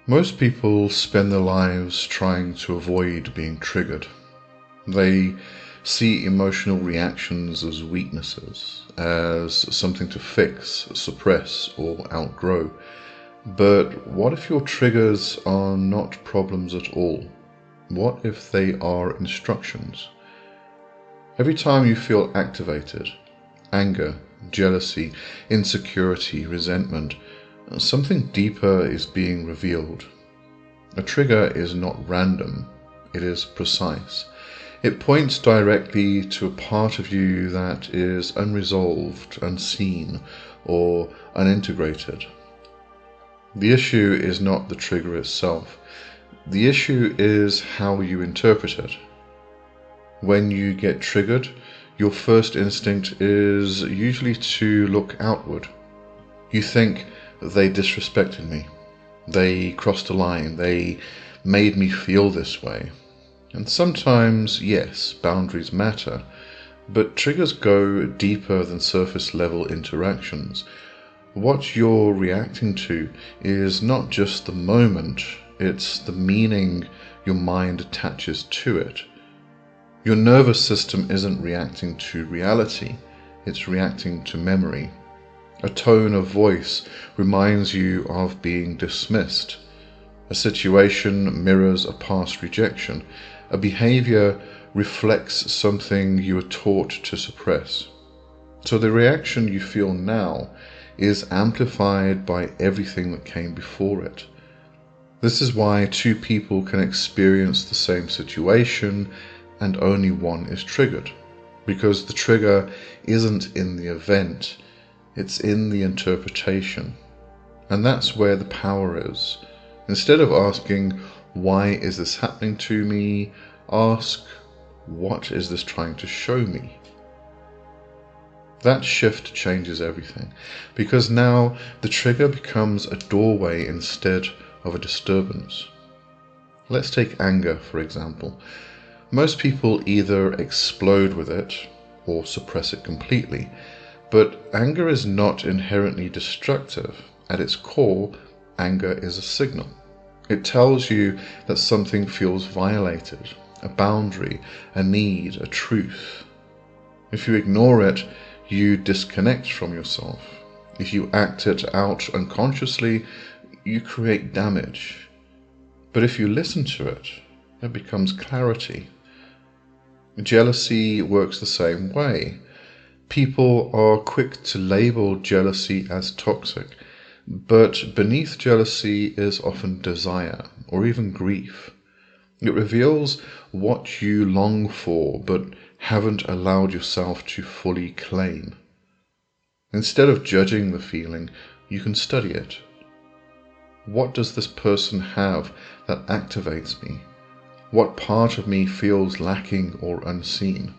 Most people spend their lives trying to avoid being triggered. They see emotional reactions as weaknesses, as something to fix, suppress, or outgrow. But what if your triggers are not problems at all? What if they are instructions? Every time you feel activated, anger, jealousy, insecurity, resentment, something deeper is being revealed. A trigger is not random, it is precise. It points directly to a part of you that is unresolved, unseen, or unintegrated. The issue is not the trigger itself. The issue is how you interpret it. When you get triggered, your first instinct is usually to look outward. You think, they disrespected me. They crossed a line. They made me feel this way. And sometimes, yes, boundaries matter, but triggers go deeper than surface level interactions. What you're reacting to is not just the moment, it's the meaning your mind attaches to it. Your nervous system isn't reacting to reality, it's reacting to memory. A tone of voice reminds you of being dismissed. A situation mirrors a past rejection. A behavior reflects something you were taught to suppress. So the reaction you feel now is amplified by everything that came before it. This is why two people can experience the same situation and only one is triggered, because the trigger isn't in the event, it's in the interpretation. And that's where the power is. Instead of asking, why is this happening to me? Ask, what is this trying to show me? That shift changes everything, because now the trigger becomes a doorway instead of a disturbance. Let's take anger, for example. Most people either explode with it or suppress it completely. But anger is not inherently destructive. At its core, anger is a signal. It tells you that something feels violated, a boundary, a need, a truth. If you ignore it, you disconnect from yourself. If you act it out unconsciously, you create damage. But if you listen to it, it becomes clarity. Jealousy works the same way. People are quick to label jealousy as toxic, but beneath jealousy is often desire or even grief. It reveals what you long for but haven't allowed yourself to fully claim. Instead of judging the feeling, you can study it. What does this person have that activates me? What part of me feels lacking or unseen?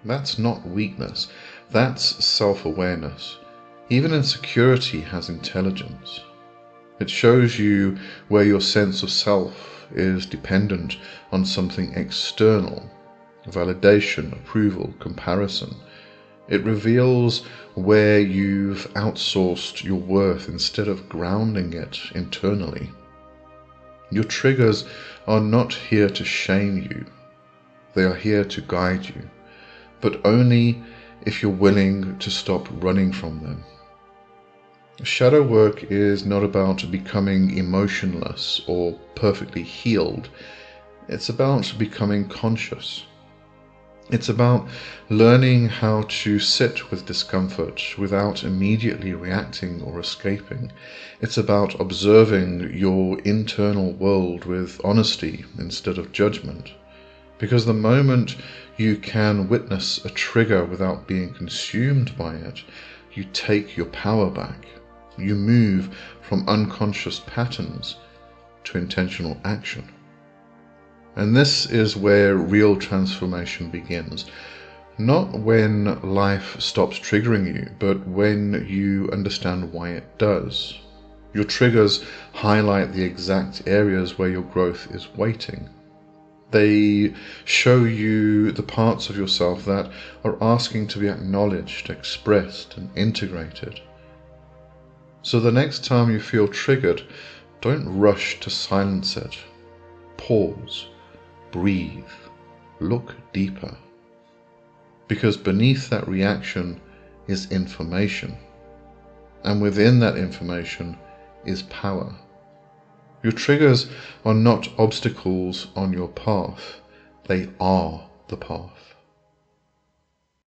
That's not weakness, that's self-awareness. Even insecurity has intelligence. It shows you where your sense of self is dependent on something external, validation, approval, comparison. It reveals where you've outsourced your worth instead of grounding it internally. Your triggers are not here to shame you. They are here to guide you, but only if you're willing to stop running from them. Shadow work is not about becoming emotionless or perfectly healed. It's about becoming conscious. It's about learning how to sit with discomfort without immediately reacting or escaping. It's about observing your internal world with honesty instead of judgment. Because the moment you can witness a trigger without being consumed by it, you take your power back. You move from unconscious patterns to intentional action. And this is where real transformation begins. Not when life stops triggering you, but when you understand why it does. Your triggers highlight the exact areas where your growth is waiting. They show you the parts of yourself that are asking to be acknowledged, expressed, and integrated. So the next time you feel triggered, Don't rush to silence it. Pause, breathe, look deeper. Because beneath that reaction is information. And within that information is power. Your triggers are not obstacles on your path. They are the path.